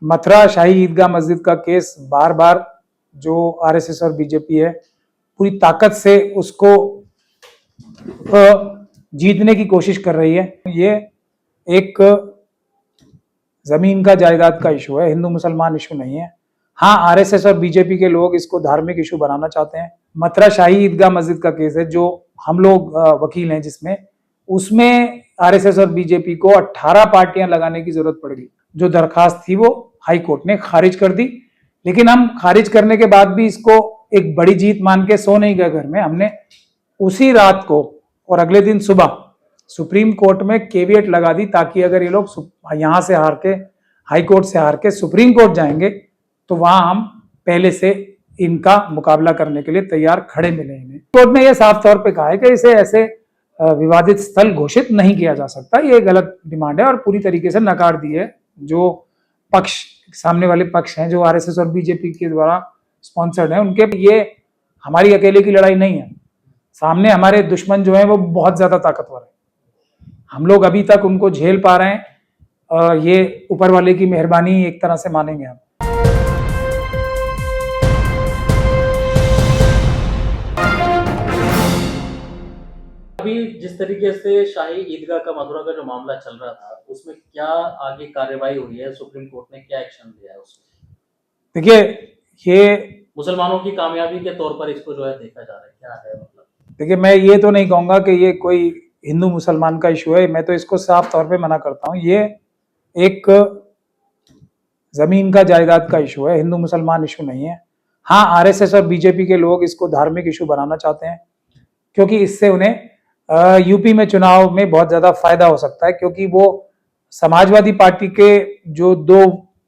मथुरा शाही ईदगाह मस्जिद का केस बार बार जो आरएसएस और बीजेपी है पूरी ताकत से उसको जीतने की कोशिश कर रही है। ये एक जमीन का जायदाद का इशू है, हिंदू मुसलमान इशू नहीं है। हाँ, आरएसएस और बीजेपी के लोग इसको धार्मिक इशू बनाना चाहते हैं। मथुरा शाही ईदगाह मस्जिद का केस है जो हम लोग वकील हैं जिसमें, उसमें आरएसएस और बीजेपी को 18 पार्टियां लगाने की जरूरत पड़ गई। जो दरखास्त थी वो हाई कोर्ट ने खारिज कर दी, लेकिन हम खारिज करने के बाद भी इसको एक बड़ी जीत मान के सो नहीं गए घर में। हमने उसी रात को और अगले दिन सुबह सुप्रीम कोर्ट में केवियट लगा दी, ताकि अगर ये लोग यहां से हार के, हाई कोर्ट से हार के सुप्रीम कोर्ट जाएंगे तो वहां हम पहले से इनका मुकाबला करने के लिए तैयार खड़े मिले इन्हें। कोर्ट ने यह साफ तौर पे कहा है कि इसे ऐसे विवादित स्थल घोषित नहीं किया जा सकता, ये गलत डिमांड है और पूरी तरीके से नकार दी है। जो पक्ष, सामने वाले पक्ष हैं जो आरएसएस और बीजेपी के द्वारा स्पॉन्सर्ड हैं, उनके ये हमारी अकेले की लड़ाई नहीं है। सामने हमारे दुश्मन जो है वो बहुत ज्यादा ताकतवर है। हम लोग अभी तक उनको झेल पा रहे हैं, ये ऊपर वाले की मेहरबानी एक तरह से मानेंगे हम। अभी जिस तरीके से शाही ईदगाह का मथुरा का जो मामला चल रहा था, उसमें क्या आगे कार्रवाई हुई है? सुप्रीम कोर्ट ने क्या एक्शन लिया है उसमें? देखिए, ये मुसलमानों की कामयाबी के तौर पर इसको जो है देखा जा रहा है, क्या है मतलब? देखिए, मैं ये तो नहीं कहूंगा कि ये कोई हिंदू मुसलमान का इशू है, मैं तो इसको साफ तौर पे मना करता हूँ। ये एक जमीन का जायदाद का इशू है, हिंदू मुसलमान इशू नहीं है। हाँ, आरएसएस और बीजेपी के लोग इसको धार्मिक इशू बनाना चाहते हैं, क्योंकि इससे उन्हें यूपी में चुनाव में बहुत ज्यादा फायदा हो सकता है, क्योंकि वो समाजवादी पार्टी के जो दो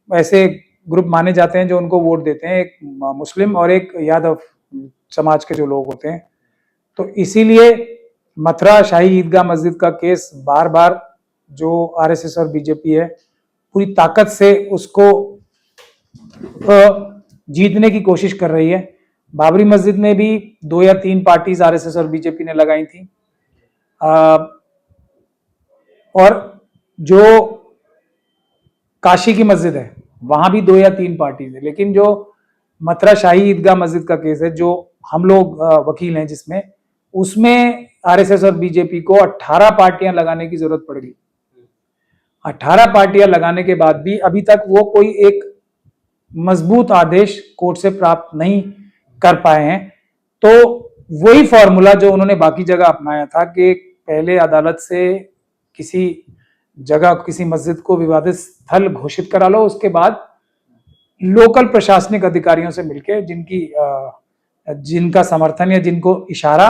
ऐसे ग्रुप माने जाते हैं जो उनको वोट देते हैं, एक मुस्लिम और एक यादव समाज के जो लोग होते हैं। तो इसीलिए मथुरा शाही ईदगाह मस्जिद का केस बार बार जो आरएसएस और बीजेपी है पूरी ताकत से उसको जीतने की कोशिश कर रही है। बाबरी मस्जिद में भी 2 या 3 पार्टीज आरएसएस और बीजेपी ने लगाई थी, और जो काशी की मस्जिद है वहां भी 2 या 3 पार्टीज है। लेकिन जो मथुरा शाही ईदगाह मस्जिद का केस है जो हम लोग वकील हैं जिसमें, उसमें आरएसएस और बीजेपी को 18 पार्टियां लगाने की जरूरत पड़ गई। 18 पार्टियां लगाने के बाद भी अभी तक वो कोई एक मजबूत आदेश कोर्ट से प्राप्त नहीं कर पाए हैं। तो वही फॉर्मूला जो उन्होंने बाकी जगह अपनाया था कि पहले अदालत से किसी जगह, किसी मस्जिद को विवादित स्थल घोषित करा लो, उसके बाद लोकल प्रशासनिक अधिकारियों से मिलकर जिनका समर्थन या जिनको इशारा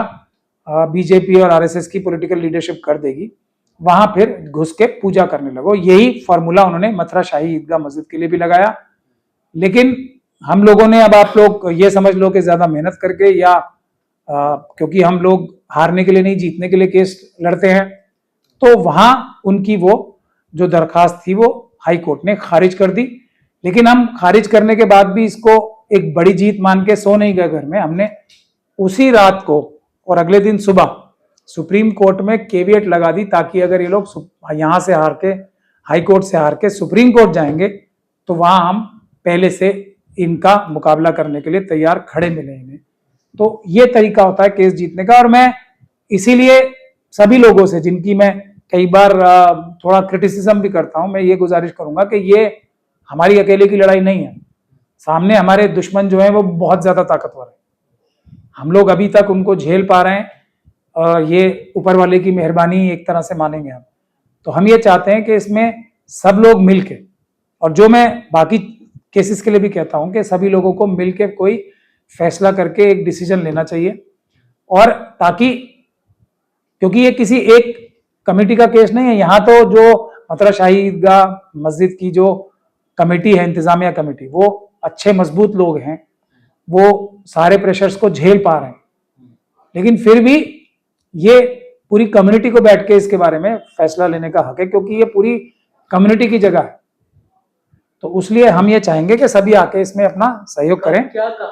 बीजेपी और आरएसएस की पॉलिटिकल लीडरशिप कर देगी, वहां फिर घुस के पूजा करने लगो। यही फॉर्मूला उन्होंने मथुरा शाही ईदगाह मस्जिद के लिए भी लगाया। लेकिन हम लोगों ने, अब आप लोग ये समझ लो कि ज्यादा मेहनत करके या क्योंकि हम लोग हारने के लिए नहीं जीतने के लिए केस लड़ते हैं, तो वहां उनकी वो जो दरखास्त थी वो हाई कोर्ट ने खारिज कर दी। लेकिन हम खारिज करने के बाद भी इसको एक बड़ी जीत मान के सो नहीं गए घर में। हमने उसी रात को और अगले दिन सुबह सुप्रीम कोर्ट में केवियट लगा दी, ताकि अगर ये लोग यहां से हार के, हाई कोर्ट से हार के सुप्रीम कोर्ट जाएंगे तो वहां हम पहले से इनका मुकाबला करने के लिए तैयार खड़े मिले इन्हें। तो ये तरीका होता है केस जीतने का। और मैं इसीलिए सभी लोगों से, जिनकी मैं कई बार थोड़ा क्रिटिसिज्म भी करता हूं, मैं ये गुजारिश करूंगा कि ये हमारी अकेले की लड़ाई नहीं है। सामने हमारे दुश्मन जो है वो बहुत ज्यादा ताकतवर है। हम लोग अभी तक उनको झेल पा रहे हैं, ये ऊपर वाले की मेहरबानी एक तरह से मानेंगे हम। तो हम ये चाहते हैं कि इसमें सब लोग मिलके, और जो मैं बाकी केसेस के लिए भी कहता हूं कि सभी लोगों को मिलके कोई फैसला करके एक डिसीजन लेना चाहिए। और ताकि, क्योंकि ये किसी एक कमेटी का केस नहीं है, यहाँ तो जो मथुरा शाही ईदगाह मस्जिद की जो कमेटी है, इंतजामिया कमेटी, वो अच्छे मजबूत लोग हैं, वो सारे प्रेशर्स को झेल पा रहे हैं। लेकिन फिर भी ये पूरी कम्युनिटी को बैठ के इसके बारे में फैसला लेने का हक है, क्योंकि ये पूरी कम्युनिटी की जगह है। तो इसलिए हम ये चाहेंगे कि सभी आके इसमें अपना सहयोग करें,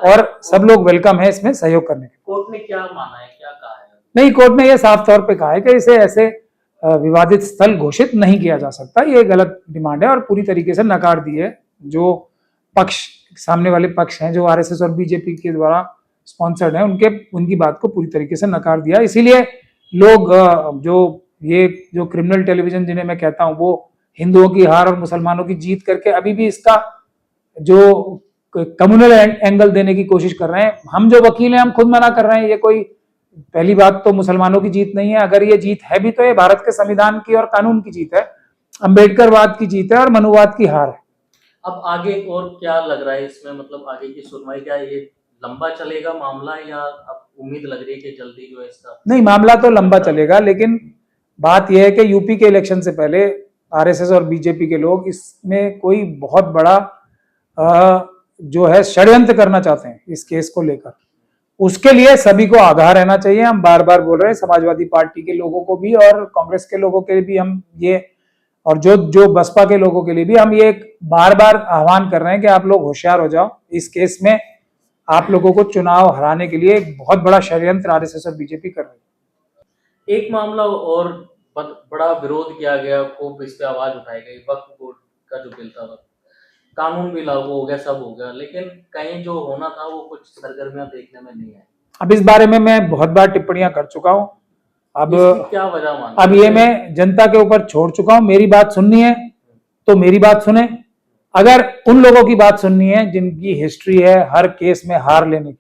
और सब लोग वेलकम है इसमें सहयोग करने के। कोर्ट ने क्या माना है, क्या कहा है? नहीं, कोर्ट ने यह साफ तौर पे कहा है कि इसे ऐसे विवादित स्थल घोषित नहीं किया जा सकता, ये गलत डिमांड है और पूरी तरीके से नकार दी है। जो पक्ष सामने वाले पक्ष हैं जो आरएसएस और बीजेपी के द्वारा स्पॉन्सर्ड हैं उनकी बात को पूरी तरीके से नकार दिया। इसीलिए लोग जो क्रिमिनल टेलीविजन जिन्हें मैं कहता हूं वो हिंदुओं की हार और मुसलमानों की जीत करके अभी भी इसका जो कम्युनल एंगल देने की कोशिश कर रहे हैं। हम जो वकील हैं हम खुद मना कर रहे हैं, ये कोई पहली बात तो मुसलमानों की जीत नहीं है। अगर ये जीत है भी तो ये भारत के संविधान की और कानून की जीत है, अंबेडकरवाद की जीत है और मनुवाद की हार है। अब आगे और क्या लग रहा है इसमें, मतलब आगे की सुनवाई क्या ये लंबा चलेगा मामला, या अब उम्मीद लग रही है कि जल्दी जो है इसका? नहीं, मामला तो लंबा चलेगा, लेकिन बात यह है कि यूपी के इलेक्शन से पहले आरएसएस और बीजेपी के लोग इसमें कोई बहुत बड़ा जो है षड्यंत्र करना चाहते हैं इस केस को लेकर। उसके लिए सभी को आगाह रहना चाहिए। हम बार बार बोल रहे हैं, समाजवादी पार्टी के लोगों को भी और कांग्रेस के लोगों के लिए भी हम ये, और जो बसपा के लोगों के लिए भी हम ये बार बार आह्वान कर रहे हैं कि आप लोग होशियार हो जाओ। इस केस में आप लोगों को चुनाव हराने के लिए एक बहुत बड़ा षड्यंत्र आरएसएस और बीजेपी कर रही है। एक मामला और बड़ा विरोध किया गया, खूब इस पे आवाज उठाई गई, वक्फ बोर्ड का जो बिल था, कानून भी लागू हो गया, सब हो गया, लेकिन कहीं जो होना था वो कुछ सरगर्मियां देखने में नहीं है। अब इस बारे में मैं बहुत बार टिप्पणियां कर चुका हूं। अब क्या वजह मान, अब ये मैं जनता के ऊपर छोड़ चुका हूं। मेरी बात सुननी है तो मेरी बात सुने। अगर उन लोगों की बात सुननी है जिनकी हिस्ट्री है हर केस में हार लेने की,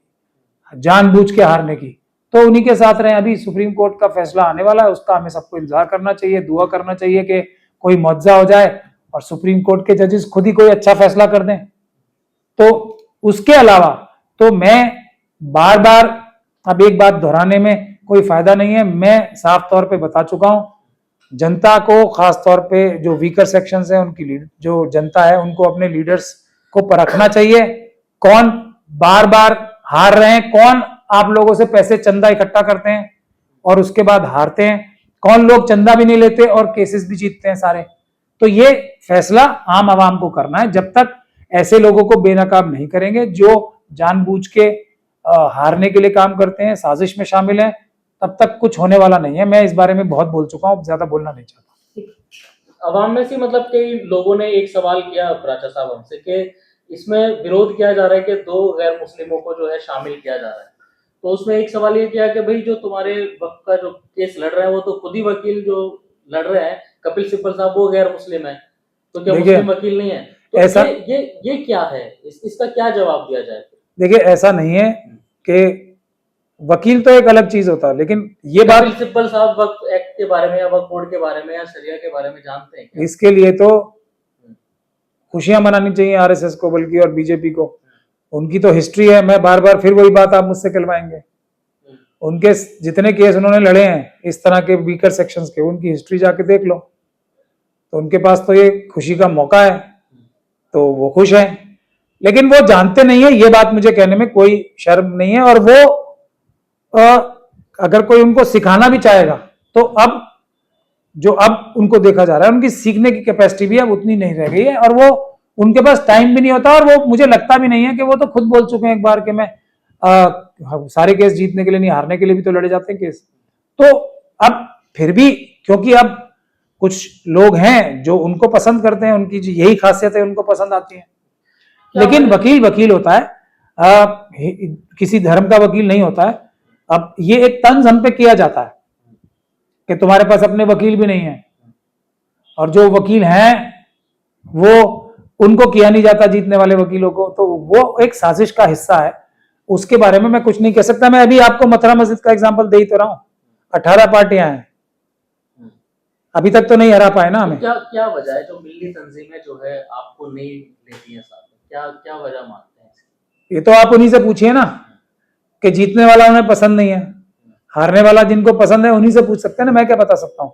जानबूझ के हारने की, तो उन्हीं के साथ रहें। अभी सुप्रीम कोर्ट का फैसला आने वाला है, उसका हमें सबको इंतजार करना चाहिए, दुआ करना चाहिए कि कोई मुआवजा हो जाए और सुप्रीम कोर्ट के जजेस खुद ही कोई अच्छा फैसला कर दें। तो उसके अलावा तो मैं बार बार अब एक बात दोहराने में कोई फायदा नहीं है। मैं साफ तौर पे बता चुका हूं, जनता को, खास तौर पे जो वीकर सेक्शंस हैं उनकी जो जनता है उनको अपने लीडर्स को परखना चाहिए। कौन बार बार हार रहे हैं, कौन आप लोगों से पैसे चंदा इकट्ठा करते हैं और उसके बाद हारते हैं, कौन लोग चंदा भी नहीं लेते और केसेस भी जीतते हैं सारे। तो ये फैसला आम आवाम को करना है। जब तक ऐसे लोगों को बेनकाब नहीं करेंगे जो जानबूझ के हारने के लिए काम करते हैं, साजिश में शामिल हैं, तब तक कुछ होने वाला नहीं है। मैं इस बारे में बहुत बोल चुका हूं, ज्यादा बोलना नहीं चाहता। अवाम में से मतलब कई लोगों ने एक सवाल किया प्राचा साहब हमसे कि इसमें विरोध किया जा रहा है कि 2 गैर मुस्लिमों को जो है शामिल किया जा रहा है। तो उसमें एक सवाल ये किया कि भाई जो तुम्हारे वक्त का जो केस लड़ रहे हैं वो तो खुद ही वकील जो लड़ रहे हैं, कपिल सिब्बल साहब, वो गैर मुस्लिम है, तो क्या मुस्लिम वकील नहीं है? तो ऐसा ये क्या है, इसका क्या जवाब दिया जाए? देखिए, ऐसा नहीं है कि वकील तो एक अलग चीज होता है, लेकिन ये बात, कपिल सिब्बल साहब वक्फ एक्ट के बारे में या वक्फ बोर्ड के बारे में या शरिया के बारे में जानते हैं क्या? इसके लिए तो खुशियां मनानी चाहिए आरएसएस को, बल्कि और बीजेपी को। उनकी तो हिस्ट्री है। मैं बार बार फिर वही बात आप मुझसे कहलवाएंगे। उनके जितने केस उन्होंने लड़े हैं इस तरह के वीकर सेक्शंस के, उनकी हिस्ट्री जाके देख लो। तो उनके पास तो ये खुशी का मौका है, तो वो खुश है। लेकिन वो जानते नहीं है, ये बात मुझे कहने में कोई शर्म नहीं है। और वो अगर कोई उनको सिखाना भी चाहेगा तो अब उनको देखा जा रहा है, उनकी सीखने की कैपेसिटी भी अब उतनी नहीं रह गई है और वो उनके पास टाइम भी नहीं होता। और वो मुझे लगता भी नहीं है कि वो तो खुद बोल चुके हैं एक बार कि मैं सारे केस जीतने के लिए नहीं, हारने के लिए भी तो लड़े जाते हैं केस। तो अब फिर भी, क्योंकि अब कुछ लोग हैं जो उनको पसंद करते हैं, उनकी यही खासियत है, उनको पसंद आती है। लेकिन वकील वकील होता है, किसी धर्म का वकील नहीं होता है। अब ये एक तंज हम पे किया जाता है कि तुम्हारे पास अपने वकील भी नहीं है, और जो वकील हैं वो उनको किया नहीं जाता जीतने वाले वकीलों को। तो वो एक साजिश का हिस्सा है, उसके बारे में मैं कुछ नहीं कह सकता। मैं अभी आपको मथुरा मस्जिद का एग्जांपल दे ही तो रहा हूं। 18 पार्टियां हैं, अभी तक तो नहीं हरा पाए ना हमें। क्या वजह है जो मिल्ली तंजीमें जो है आपको नहीं लेती हैं साथ में? क्या वजह मानते हैं? ये तो आप उन्हीं से पूछिए ना कि जीतने वाला उन्हें पसंद नहीं है, हारने वाला जिनको पसंद है उन्हीं से पूछ सकते हैं ना, मैं क्या बता सकता हूं।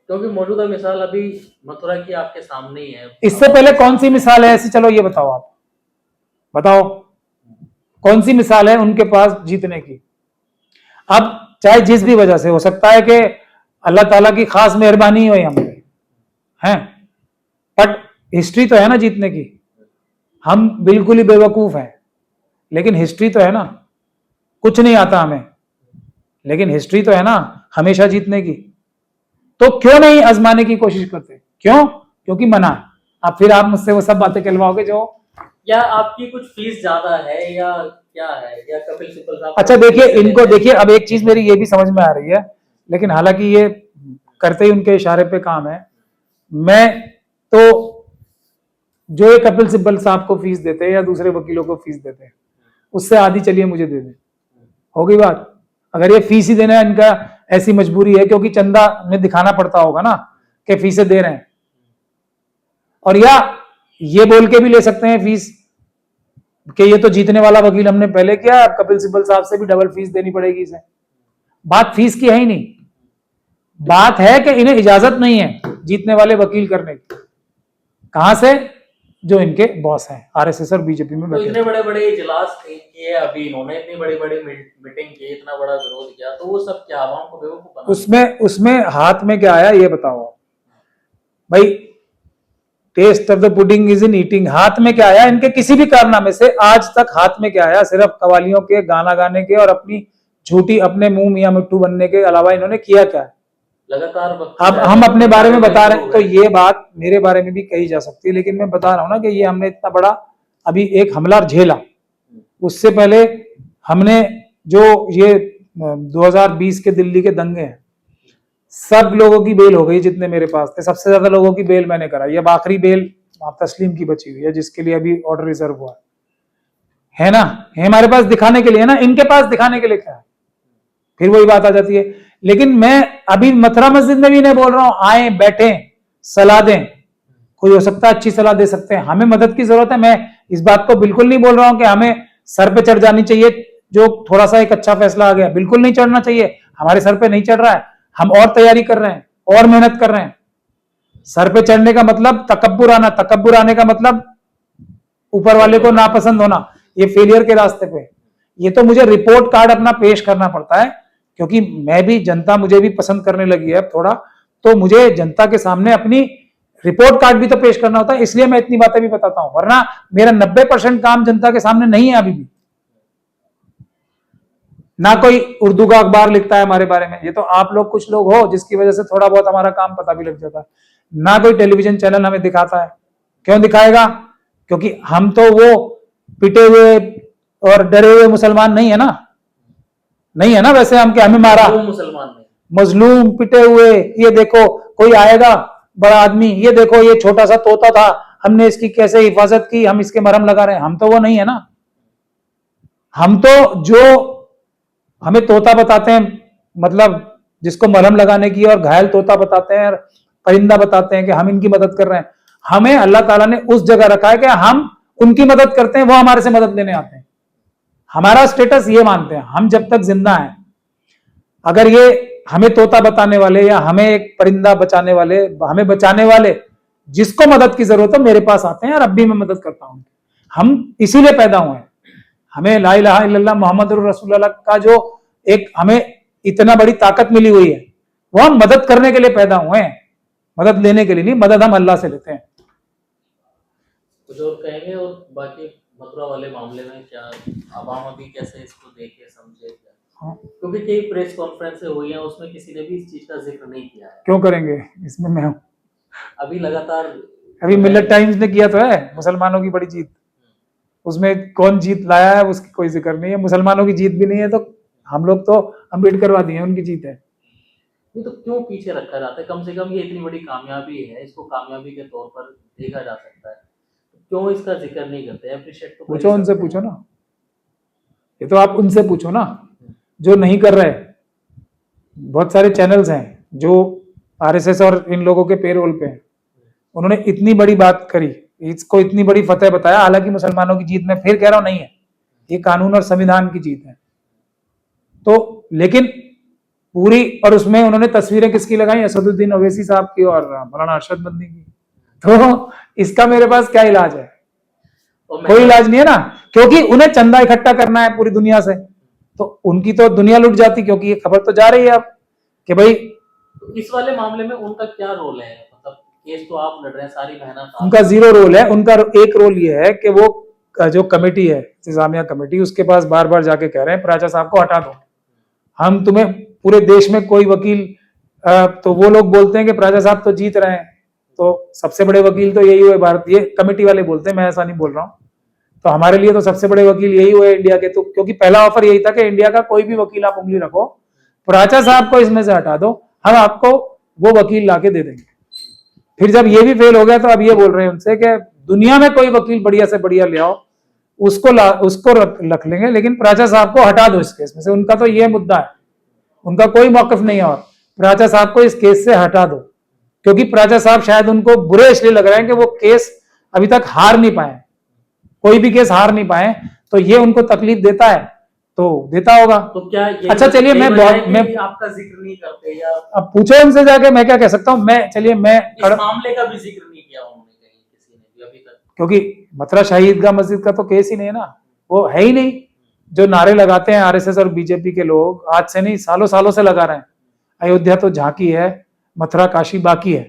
क्योंकि मौजूदा मिसाल अभी मथुरा की आपके सामने ही है। इससे पहले कौन सी मिसाल है ऐसी? चलो ये बताओ, आप बताओ कौन सी मिसाल है उनके पास जीतने की? अब चाहे जिस भी वजह से, हो सकता है कि अल्लाह ताला की खास मेहरबानी हो हम पे हैं, बट हिस्ट्री तो है ना जीतने की। हम बिल्कुल ही बेवकूफ हैं, लेकिन हिस्ट्री तो है ना। कुछ नहीं आता हमें, लेकिन हिस्ट्री तो है ना हमेशा जीतने की। तो क्यों नहीं आजमाने की कोशिश करते? क्यों? क्योंकि मना है। अब फिर आप मुझसे वो सब बातें कहलवाओगे जो, या आपकी कुछ फीस ज्यादा है या क्या है, या कपिल सिब्बल साहब अच्छा देखिए इनको, देखिए अब एक चीज मेरी ये भी समझ में आ रही है, लेकिन हालांकि ये करते ही उनके इशारे पे काम है। मैं तो जो ये कपिल सिब्बल साहब को फीस देते हैं या दूसरे वकीलों को फीस देते हैं, उससे आधी चलिए मुझे दे दें, हो गई बात। अगर ये फीस ही देना इनका ऐसी मजबूरी है, क्योंकि चंदा में दिखाना पड़ता होगा ना कि फीसें दे रहे हैं, और या ये बोल के भी ले सकते हैं फीस कि ये तो जीतने वाला वकील हमने पहले किया, कपिल सिब्बल साहब से भी डबल फीस देनी पड़ेगी इसे। बात फीस की है ही नहीं, बात है कि इन्हें इजाजत नहीं है जीतने वाले वकील करने की। कहां से? जो इनके बॉस हैं आरएसएस और बीजेपी में तो बैठे। इतने बड़े बड़े इजलास किए अभी इन्होंने, इतनी बड़ी बड़ी मीटिंग की, इतना बड़ा विरोध किया, तो वो सब क्या आवाम को बेवकूफ बना? उसमें हाथ में क्या आया ये बताओ भाई। Test of the pudding is in eating. हाथ में क्या आया इनके किसी भी कारनामे से? आज तक हाथ में क्या आया? सिर्फ कवालियों के गाना गाने के और अपनी झूठी अपने मुंह मियां मिट्टू बनने के अलावा इन्होंने किया क्या है? लगातार अब हम अपने बारे में बता रहे हैं, तो ये बात मेरे बारे में भी कही जा सकती है, लेकिन मैं बता रहा हूं ना कि ये हमने इतना बड़ा अभी एक हमला झेला। उससे पहले हमने जो ये 2020 के दिल्ली के दंगे हैं, सब लोगों की बेल हो गई जितने मेरे पास थे, सबसे ज्यादा लोगों की बेल मैंने कराई। अब आखिरी बेल तस्लीम की बची हुई है, जिसके लिए अभी ऑर्डर रिजर्व हुआ है ना। है हमारे पास दिखाने के लिए ना, इनके पास दिखाने के लिए क्या है? फिर वही बात आ जाती है। लेकिन मैं अभी मथुरा मस्जिद में भी नहीं बोल रहा हूं आए बैठे सलाह दें, कोई हो सकता है अच्छी सलाह दे सकते हैं, हमें मदद की जरूरत है। मैं इस बात को बिल्कुल नहीं बोल रहा हूं कि हमें सर पे चढ़ जानी चाहिए जो थोड़ा सा एक अच्छा फैसला आ गया, बिल्कुल नहीं चढ़ना चाहिए। हमारे सर पे नहीं चढ़ रहा है, हम और तैयारी कर रहे हैं और मेहनत कर रहे हैं। सर पे चढ़ने का मतलब तकब्बुर आना, तकब्बुर आने का मतलब ऊपर वाले को नापसंद होना, ये फेलियर के रास्ते पे। ये तो मुझे रिपोर्ट कार्ड अपना पेश करना पड़ता है, क्योंकि मैं भी, जनता मुझे भी पसंद करने लगी है थोड़ा, तो मुझे जनता के सामने अपनी रिपोर्ट कार्ड भी तो पेश करना होता है, इसलिए मैं इतनी बातें भी बताता हूं। वरना मेरा 90% काम जनता के सामने नहीं है अभी भी। ना कोई उर्दू का अखबार लिखता है हमारे बारे में, ये तो आप लोग कुछ लोग हो जिसकी वजह से थोड़ा बहुत हमारा काम पता भी लग जाता है। ना कोई टेलीविजन चैनल हमें दिखाता है। क्यों दिखाएगा? क्योंकि हम तो वो पिटे हुए और डरे हुए मुसलमान नहीं है ना, नहीं है ना। वैसे हम क्या, हमें मारा मुसलमान नहीं, मजलूम पिटे हुए, ये देखो कोई आएगा बड़ा आदमी, ये देखो ये छोटा सा तोता था, हमने इसकी कैसे हिफाजत की, हम इसके मरहम लगा रहे हैं। हम तो वो नहीं है ना। हम तो जो हमें तोता बताते हैं, मतलब जिसको मरहम लगाने की, और घायल तोता बताते हैं, परिंदा बताते हैं कि हम इनकी मदद कर रहे हैं। हमें अल्लाह ताला ने उस जगह रखा है कि हम उनकी मदद करते हैं, वो हमारे से मदद लेने आते हैं। हमारा स्टेटस ये मानते हैं, हम जब तक जिंदा हैं, अगर ये हमें तोता बताने वाले या हमें एक परिंदा बचाने वाले, हमें बचाने वाले, जिसको मदद की जरूरत है मेरे पास आते हैं, और अब भी मैं मदद करता हूं। हम इसीलिए पैदा हुए हैं। हमें ला इलाहा इल्लल्लाह मुहम्मदुर रसूलुल्लाह का जो एक हमें इतना बड़ी ताकत मिली हुई है, वो हम मदद करने के लिए पैदा हुए हैं, मदद लेने के लिए नहीं। मदद हम अल्लाह से लेते हैं। कुछ और कहेंगे? और बाकी मथुरा वाले मामले में क्या आवाम अभी कैसे इसको देखे समझे क्या? हाँ। क्योंकि कई प्रेस कॉन्फ्रेंस हुई हैं, उसमें किसी ने भी इस चीज का जिक्र नहीं किया है। क्यों करेंगे? इसमें मैं हूं। अभी लगातार अभी मिलत टाइम्स ने किया तो है, मुसलमानों की बड़ी जीत। उसमें कौन जीत लाया है उसकी कोई जिक्र नहीं है। मुसलमानों की जीत भी नहीं है, तो हम लोग तो अम्बेडकरवादी हैं, उनकी जीत है। नहीं तो क्यों पीछे रखा जाता है? कम से कम ये इतनी बड़ी कामयाबी है, इसको कामयाबी के तौर पर देखा जा सकता है, क्यों इसका जिक्र नहीं करते? अप्रिशिएट तो पूछो उनसे, पूछो ना, ये तो आप उनसे पूछो ना जो नहीं कर रहे। बहुत सारे चैनल्स हैं जो आरएसएस और इन लोगों के पेरोल पे हैं, उन्होंने इतनी बड़ी बात करी, इसको इतनी बड़ी फतेह बताया। हालांकि मुसलमानों की जीत, मैं फिर कह रहा हूं, नहीं है, ये कानून और संविधान की जीत है। तो लेकिन पूरी, और उसमें उन्होंने तस्वीरें किसकी लगाई? असदुद्दीन ओवैसी साहब की और मौलाना अरशद बंदी की। तो इसका मेरे पास क्या इलाज है? कोई इलाज नहीं है ना, क्योंकि उन्हें चंदा इकट्ठा करना है पूरी दुनिया से, तो उनकी तो दुनिया लुट जाती, क्योंकि ये खबर तो जा रही है अब कि भाई। इस वाले मामले में उनका क्या रोल है? मतलब केस तो आप लड़ रहे हैं, सारी मेहनत उनका जीरो रोल है। उनका एक रोल ये है कि वो जो कमेटी है, इंतजामिया कमेटी, उसके पास बार बार जाके कह रहे हैं प्राचा साहब को हटा दो। हम तुम्हें पूरे देश में कोई वकील, तो वो लोग बोलते हैं कि प्राचा साहब तो जीत रहे हैं, तो सबसे बड़े वकील तो यही हुए भारत, ये कमेटी वाले बोलते हैं, मैं ऐसा नहीं बोल रहा हूँ। तो हमारे लिए तो सबसे बड़े वकील यही हुए इंडिया के, तो क्योंकि पहला ऑफर यही था कि इंडिया का कोई भी वकील आप उंगली रखो, प्राचा साहब को इसमें से हटा दो, हम आपको वो वकील लाके दे देंगे। फिर जब ये भी फेल हो गया तो अब ये बोल रहे हैं उनसे कि दुनिया में कोई वकील बढ़िया से बढ़िया ले आओ, उसको रख लेंगे, लेकिन प्राचा साहब को हटा दो इस केस में से। उनका तो ये मुद्दा है, उनका कोई मौकफ नहीं है, और प्राचा साहब को इस केस से हटा दो, क्योंकि प्राचा साहब शायद उनको बुरे इसलिए लग रहे हैं कि वो केस अभी तक हार नहीं पाए, कोई भी केस हार नहीं पाए, तो ये उनको तकलीफ देता है, तो देता होगा। तो क्या अच्छा चलिए, मैं आपका जिक्र नहीं करते, या अब पूछो उनसे जाके, मैं क्या कह सकता हूँ। मैं चलिए मैं इस मामले का भी जिक्र नहीं किया उन्होंने कहीं, किसी ने भी अभी तक, क्योंकि मथुरा शाही ईदगाह मस्जिद का तो केस ही नहीं है ना, वो है ही नहीं। जो नारे लगाते हैं आरएसएस और बीजेपी के लोग, आज से नहीं सालों सालों से लगा रहे हैं, अयोध्या तो झांकी है, मथुरा काशी बाकी है।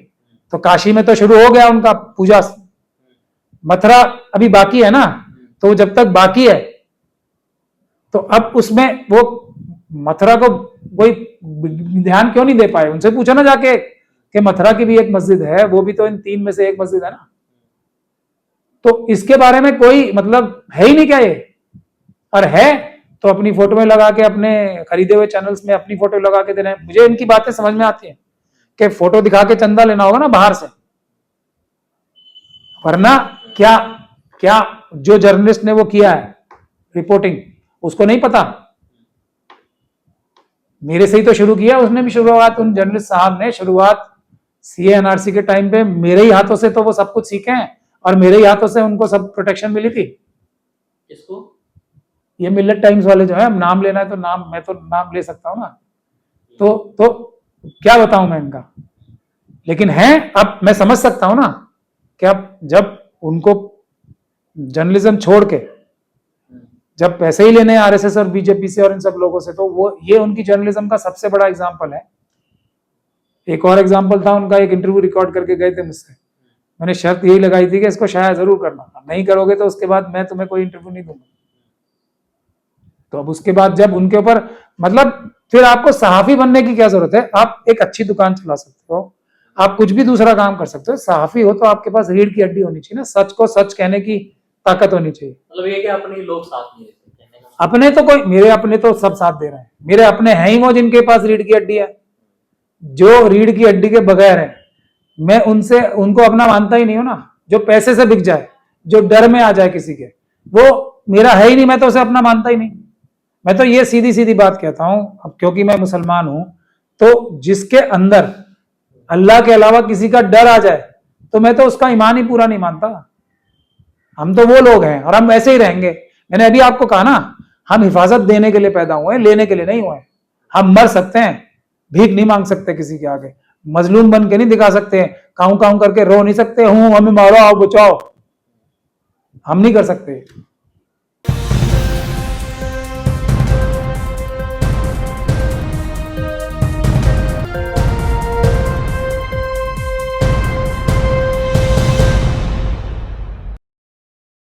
तो काशी में तो शुरू हो गया उनका पूजा, मथुरा अभी बाकी है ना, तो जब तक बाकी है तो अब उसमें वो मथुरा को कोई ध्यान क्यों नहीं दे पाए। उनसे पूछो ना जाके कि मथुरा की भी एक मस्जिद है, वो भी तो इन 3 में से एक मस्जिद है ना। तो इसके बारे में कोई मतलब है ही नहीं क्या ये, और है तो अपनी फोटो में लगा के, अपने खरीदे हुए चैनल्स में अपनी फोटो लगा के दे रहे हैं। मुझे इनकी बातें समझ में आती है कि फोटो दिखा के चंदा लेना होगा ना बाहर से, वरना क्या क्या जो जर्नलिस्ट ने वो किया है रिपोर्टिंग, उसको नहीं पता। मेरे से ही तो शुरू किया उसने भी शुरुआत, उन जर्नलिस्ट साहब ने शुरुआत सीए एनआरसी के टाइम पे मेरे ही हाथों से तो वो सब कुछ सीखे हैं, और मेरे ही हाथों से उनको सब प्रोटेक्शन मिली थी। इसको ये मिलेट टाइम्स वाले जो है, नाम लेना है तो नाम, मैं तो नाम ले सकता हूं ना, तो क्या बताऊं मैं इनका। लेकिन है, अब मैं समझ सकता हूं ना कि अब जब उनको जर्नलिज्म छोड़ के जब पैसे ही लेने हैं आरएसएस और बीजेपी से और इन सब लोगों से, तो वो ये उनकी जर्नलिज्म का सबसे बड़ा एग्जाम्पल है। एक और एग्जाम्पल था उनका, एक इंटरव्यू रिकॉर्ड करके गए थे मुझसे, मैंने शर्त यही लगाई थी कि इसको शायद जरूर करना, नहीं करोगे तो उसके बाद मैं तुम्हें कोई इंटरव्यू नहीं दूंगा। तो अब उसके बाद जब उनके ऊपर, मतलब फिर आपको सहाफी बनने की क्या जरूरत है, आप एक अच्छी दुकान चला सकते हो, आप कुछ भी दूसरा काम कर सकते हो, सहाफी हो तो आपके पास रीढ़ की हड्डी होनी चाहिए ना, सच को सच कहने की ताकत होनी चाहिए। मतलब ये कि अपने लोग साथ नहीं देते कहने का, अपने तो कोई, मेरे अपने तो सब साथ दे रहे हैं, मेरे अपने हैं ही वो जिनके पास रीढ़ की हड्डी है। जो रीढ़ की हड्डी के बगैर है, मैं उनको अपना मानता ही नहीं हूं ना। जो पैसे से बिक जाए, जो डर में आ जाए किसी के, वो मेरा है ही नहीं, मैं तो उसे अपना मानता ही नहीं। मैं तो ये सीधी सीधी बात कहता हूं, अब क्योंकि मैं मुसलमान हूं, तो जिसके अंदर अल्लाह के अलावा किसी का डर आ जाए तो मैं तो उसका ईमान ही पूरा नहीं मानता। हम तो वो लोग हैं और हम वैसे ही रहेंगे। मैंने अभी आपको कहा ना, हम हिफाजत देने के लिए पैदा हुए हैं, लेने के लिए नहीं हुए। हम मर सकते हैं, भीख नहीं मांग सकते किसी के आगे, मजलूम बन के नहीं दिखा सकते, काऊ काऊ करके रो नहीं सकते, हूं हमें मारो आओ बचाओ, हम नहीं कर सकते।